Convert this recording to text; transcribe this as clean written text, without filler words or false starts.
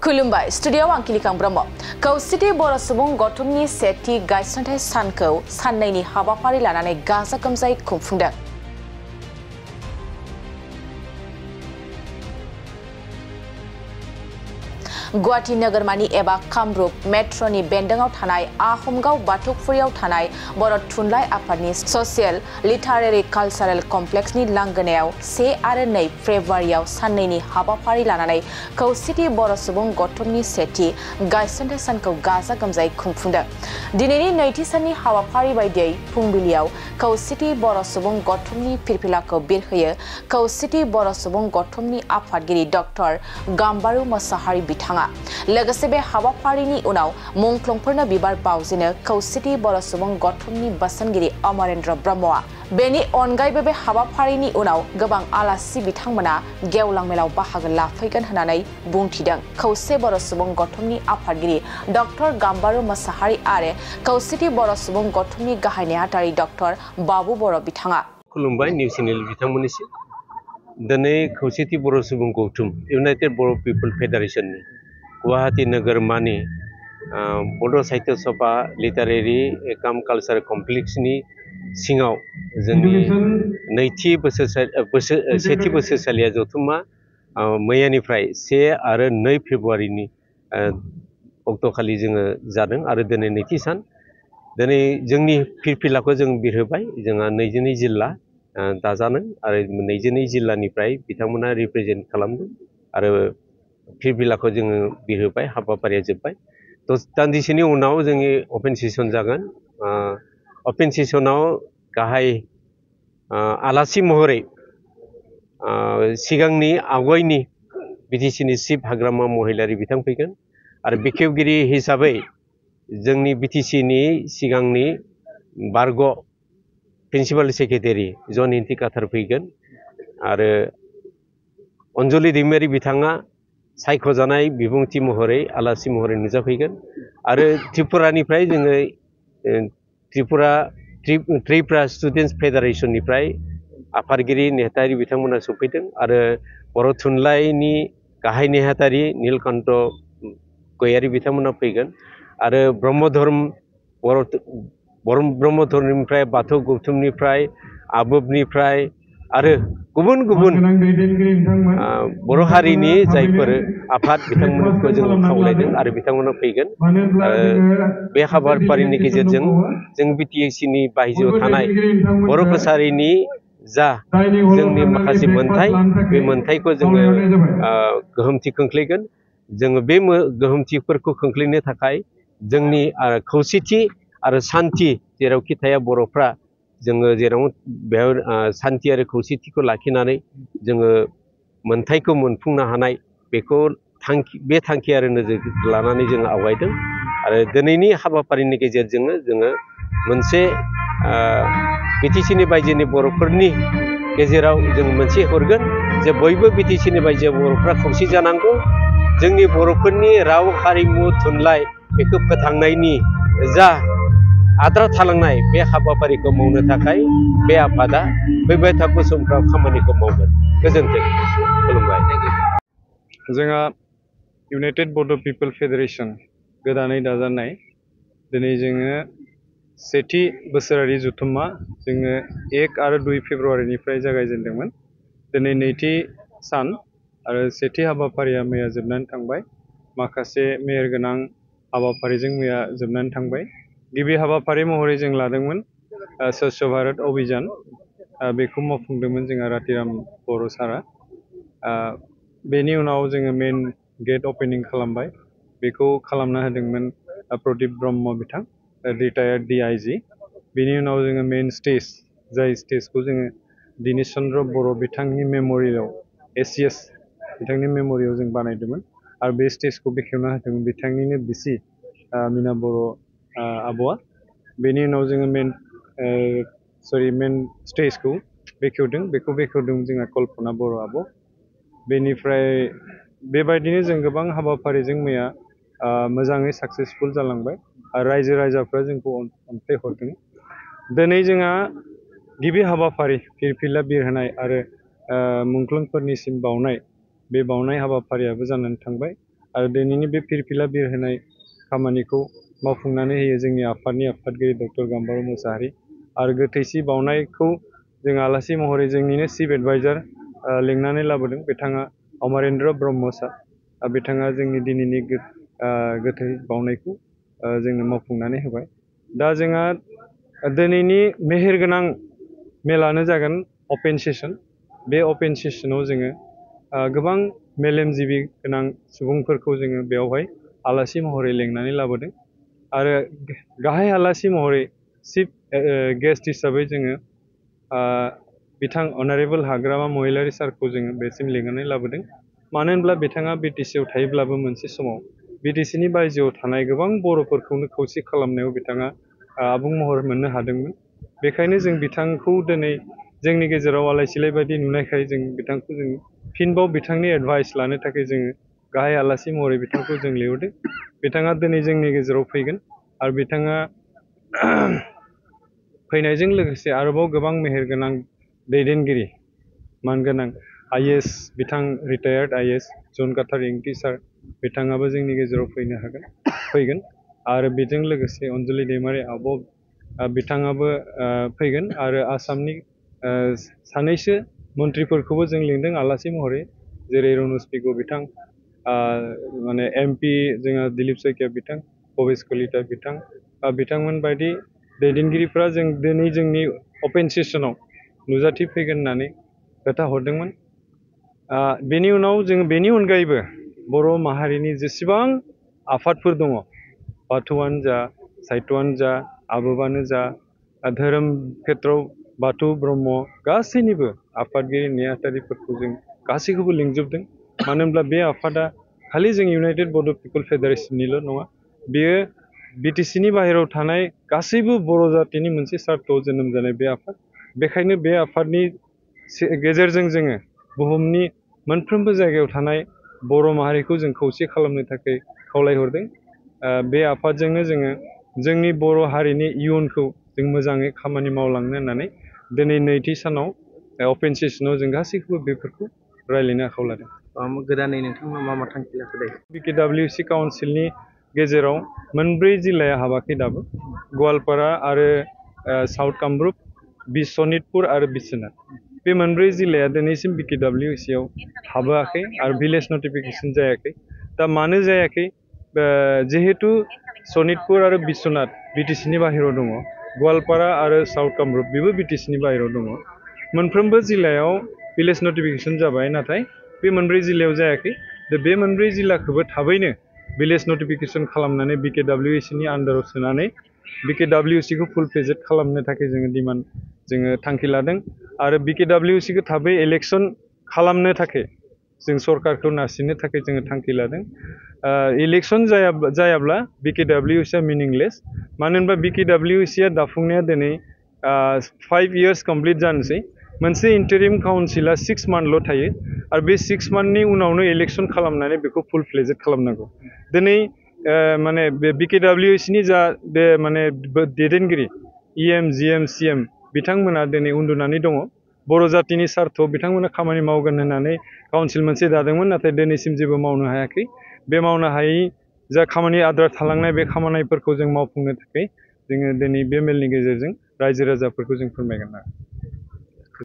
खुलुमबाय स्टुडियोआव आं किलिकां ब्रह्म खौसेथि बर' सुबुं गौथुमनि सेथि गायसनथाय सानखौ साननैनि हाबाफारि लानानै गाजा गोमजायै खुंफुंदों। गुवाहाटी नोगोरमानि एबा कामरूप मेट्र'नि बेन्दोंआव थानाय आहमगाव बाथौफुरियाव थानाय बर' थुनलाइ आफादनि ससियेल लिटारेरि कालचारेल कमप्लेक्सनि लांगोनायाव 1 आरो 2 फेब्रुवारियाव साननैनि हाबाफारि लानानै खौसेथि बर' सुबुं गौथुमनि सेथि गायसनथाय सानखौ गाजा गोमजायै खुंफुंदों। दिनैनि नैथि साननि हाबाफारि बायदियै फुंबिलियाव खौसेथि बर' सुबुं गौथुमनि फिरफिलाखौ बिरहोयो खौसेथि बर' सुबुं गौथुमनि आफादगिरि डक्टर गाम्बारु मोसाहारि बिथाङा। लोगोसे बे हाबाफारिनि उनाव मुंख्लंफोरनो बिबार बावजेनो खौसेथि बर' सुबुं गौथुमनि बोसोनगिरि अमरेन्द्र ब्रह्मआ। बेनि अनगायैबो बे हाबाफारिनि उनाव गोबां आलासि बिथांमोना गेवलां मेलाव बाहागो लाफैगोन होननानै बुंथिदों खौसे बर' सुबुं गौथुमनि आफादगिरि डक्टर गाम्बारु मोसाहारि आरो खौसेथि बर' सुबुं गौथुमनि गाहाय नेहाथारि डक्टर बाबु बर' बिथाङा। खुलुमबाय निउस चेनेल बिथांमोननिसिम। दिनै खौसेथि बर' सुबुं गौथुम इउनाइटेड बर' पिपल फेडारेशननि गुवाहाटी नोगोरमानि बड' साहित्य सभा लिटारेरि काम कालचार कमप्लेक्सनि सिङाव जोंनि सेथि बोसोरसालिया जथुमा मैयानिफ्राय 1 आरो 2 फेब्रुवारिनि अक्ट'खालि जोङो जादों आरो दिनै नैथि सान। दिनै जोंनि फिरफिलाखौ जों बिरहोबाय जोंहा 22 जिल्ला दाजानो आरो 22 जिल्लानिफ्राय बिथांमोना रिप्रेजेन्ट खालामदों आरो फिरफिलाखौ जोङो बिरहोबाय हाबाफारिया जोब्बाय। दान्दिसेनि उनाव जोंनि अपेन सेसन जागोन। अपेन सेसनाव गाहाय आलासि महरै सिगांनि आवगायनि बिटिसिनि चिफ हाग्रामा महिलारि बिथां फैगोन आरो बेखेवगिरि हिसाबै जोंनि बिटिसिनि सिगांनि बारग' प्रिन्सिपाल सेक्रेटारि जन इन्टिकाटार फैगोन आरो अनजलि दैमारि बिथाङा सायख'जानाय बिबुंथि महरै आलासि महरै नुजाफैगोन आरो त्रिपुरानिफ्राय जोङो त्रिपुरा स्टुडेन्टस फेडारेशननिफ्राय आफादगिरि नेहाथारि बिथांमोना सफैदों आरो बर' थुनलाइनि गाहाय नेहाथारि नीलकान्त गयारि बिथांमोना फैगोन आरो ब्रह्म धर्मनिफ्राय बाथौ गौथुमनिफ्राय आबोबनिफ्राय आरो गुबुन गुबुन बर' हारिनि जायफोर आफाद बिथांमोनखौ जों खावलायदों आरो बिथांमोना फैगोन। बे हाबाफारिनि गेजेरजों जों बिटिसिनि बायजोआव थानाय बर' कसारिनि जा जोंनि माखासे मोनथाय बे मोनथायखौ जोङो गोहोमथि खोख्लैगोन। जोङो बे गोहोमथिफोरखौ खोख्लैनो थाखाय जोंनि खौसेथि आरो सान्थि जेरावखि थाया बर'फ्रा जोङो जेराव बेयाव सान्थि आरो खौसेथिखौ लाखिनानै जोङो मोनथायखौ मोनफुंनो हानाय बेखौ बे थांखि आरो नोजोर लानानै जोङो आवगायदों आरो दिनैनि हाबाफारिनि गेजेरजोंनो जोङो मोनसे बिटिसिनि बायजोनि बर'फोरनि गेजेराव जों मोनसे हरगोन जे बयबो बिटिसिनि बायजोआव बर'फ्रा खौसे जानांगौ। जोंनि बर'फोरनि राव हारिमु थुनलाइ बेखौ फोथांनायनि जा आद्रा थालांनाय बे हाबाफारिखौ मावनो थाखाय बे आफादा फैबाय थागौ समफ्राव खामानिखौ मावगोन। गोजोन्थों। खुलुमबाय। जोंहा इउनाइटेड बड' पिपल फेडारेशन गोदानै दाजानाय दिनै जोङो सेथि बोसोरारि जथुम्मा जोङो 1 आरो 2 फेब्रुवारिनिफ्राय जागायजेनदोंमोन। दिनै नैथि सान आरो सेथि हाबाफारिया मैया जोबनानै थांबाय। माखासे मेहेरगोनां हाबाफारिजों मैया जोबनानै थांबाय। गिबि हाबाफारि महरै जों लादोंमोन स्वच्छ भारत अभियान बेखौ मावफुंदोंमोन जोंहा रातिराम बर' सारा। बेनि उनाव जोङो मेन गेट अपेनिं खालामबाय बेखौ खालामना होदोंमोन प्रदीप ब्रह्म बिथां रिटायार्ड DIG। बेनि उनाव जोङो मेन स्टेज जाय स्टेजखौ जोङो दिनेश चन्द्र बर' बिथांनि मेम'रियेलाव SCS बिथांनि मेम'रियेलाव जों बानायदोंमोन आरो बे स्टेजखौ बेखेवना होदोंमोन बिथांनिनो बिसि मिना बर' आब'आ। बेनि उनाव जोङो मेन स्टेजखौ बेखेवदों जोंहा कल्पना बर' आब'। बेनिफ्राय बेबायदिनो जों गोबां हाबाफारिजों मैया मोजाङै साक्सेसफुल जालांबाय आरो रायजो राजाफ्रा जोंखौ अनसाय हरदों। दिनै जोंहा गिबि हाबाफारि फिरफिला बिरहोनाय आरो मुंख्लंफोरनिसिम बावनाय बे बावनाय हाबाफारियाबो जानानै थांबाय आरो दिनैनि बे फिरफिला बिरहोनाय खामानिखौ मावफुंनानै होयो जोंनि आफादनि आफादगिरि डक्टर गाम्बारु मोसाहारि आरो गोथैसि बावनायखौ जों आलासि महरै जोंनिनो चिफ एडभाइजार लिंनानै लाबोदों बिथाङा अमरेन्द्र ब्रह्म सार बिथाङा जोंनि दिनैनि गोथै बावनायखौ जोंनो मावफुंनानै होबाय दा जोंहा दिनैनि मेहेरगोनां मेलानो जागोन अपेन सेसन बे अपेन सेसनाव जोङो गोबां मेलेमजिबि गोनां सुबुंफोरखौ जोङो बेवहाय आलासि महरै लिंनानै लाबोदों आरो गाहाय आलासि महरै चिफ गेस्ट हिसाबै जोङो बिथां अनारेबल हाग्रामा महिलारी सारखौ जोङो बेसिम लिंनानै लाबोदों मानो होनब्ला बिथाङा बिटिसिआव थायोब्लाबो मोनसे समाव बिटिसिनि बायजोआव थानाय गोबां बर'फोरखौनो खौसे खालामनायाव बिथाङा आबुं महर मोननो हादोंमोन बेखायनो जों बिथांखौ दिनै जोंनि गेजेराव आलाय सिलाय बायदि नुनायखाय जों बिथांखौ जों फिनबाव बिथांनि एडभाइस लानो थाखाय जोङो गाहाय आलासि महरै बिथांखौ जों लिंहरदों बिथाङा दिनै जोंनि गेजेराव फैगोन आरो बिथाङा फैनायजों लोगोसे आरोबाव गोबां मेहेरगोनां दैदेनगिरि मानगोनां IAS बिथां रिटायार्ड IAS जन काटार इंथि सार बिथाङाबो जोंनि गेजेराव फैगोन आरो बेजों लोगोसे अनजलि दैमारि आब' बिथाङाबो फैगोन आरो आसामनि सानैसो मन्थ्रिफोरखौबो जों लिंदों आलासि महरै जेरै रनज पेगु बिथां माने MP जोंहा दिलीप सैकिया बिथां भबेस कलिता बिथां बिथांमोन बायदि दैदेनगिरिफ्रा जों दिनै जोंनि अपेन सेसनाव नुजाथिफैगोन होननानै खोथा हरदोंमोन बेनि उनाव जों बेनि अनगायैबो बर' माहारिनि जेसेबां आफादफोर दङ बाथौआनो जा साहित्यआनो जा आबोबानो जा धोरोम खेथ्रआव बाथौ ब्रह्म गासैनिबो आफादगिरि नेहाथारिफोरखौ जों गासैखौबो लिंजोबदों मानो होनब्ला बे आफादा खालि जों इउनाइटेड बड' पिपल फेडारेसननिल' नङा बेयो बिटिसिनि बाहेरायाव थानाय गासैबो बर' जातिनि मोनसे सार्थआव जोनोम जानाय बे आफाद बेखायनो बे आफादनि गेजेरजों जोङो बुहुमनि मोनफ्रोमबो जायगायाव थानाय बर' माहारिखौ जों खौसे खालामनो थाखाय खावलायहरदों बे आफादजोंनो जोङो जोंनि बर' हारिनि इयुनखौ जों मोजाङै खामानि मावलांनो होननानै दिनै नैथि सानाव अपेन सेसनाव जों गासैखौबो बेफोरखौ रायज्लायनो आखायाव लादों गोदानै नोंथांमोना मा थांखि लाखो दायो BKWC काउन्सिलनि गेजेराव मोनब्रै जिल्लाया हाबाखै दाबो गवालपारा आरो साउथ कामरुप सनितपुर आरो बिश्वनाथ बे मोनब्रै जिल्लाया दिनैसिम BKWCआव हाबोआखै आरो भिलेज नटिफिकेसन जायाखै दा मानो जायाखै जिहेतु सनितपुर आरो बिश्वनाथ बिटिसिनि बाहेरायाव दङ गवालपारा आरो साउथ कामरुप बेबो बिटिसिनि बाहेरायाव दङ मोनफ्रोमबो जिल्लायाव भिलेज नटिफिकेसन जाबाय नाथाय बे मोनब्रै जिल्लायाव जायाखै दा बे मोनब्रै जिल्लाखौबो थाबैनो भिलेज नटिफिकेसन खालामनानै BKWCनि आन्दाराव सोनानै BKWCखौ फुल फेजेट खालामनो थाखाय जोङो थांखि लादों आरो BKWCखौ थाबै इलेक्सन खालामनो थाखाय जों सरकारखौ नारसिननो थाखाय जोङो थांखि लादों इलेक्सन जायाब्ला BKWCआ मिनिंलेस मानो होनबा BKWCआ दाफुंनाया दिनै 5 years कमप्लिट जानोसै मोनसे इन्टारिम काउन्सिला 6 monthल' थायो आरो बे 6 monthनि उनावनो इलेक्सन खालामनानै बेखौ फुल फ्लेजेड खालामनांगौ दिनै माने बे BKWCनि जा बे माने दैदेनगिरि EM GM CM बिथांमोना दिनै उन्दुनानै दङ बर' जातिनि सार्थ बिथांमोना खामानि मावगोन होननानै काउन्सिल मोनसे दादोंमोन नाथाय दिनैसिम जेबो मावनो हायाखै बे मावनो हायै जा खामानि आद्रा थालांनाय बे खामानिफोरखौ जों मावफुंनो थाखाय जोङो दिनै बे मेलनि गेजेरजों रायजो राजाफोरखौ जों फोरमायगोन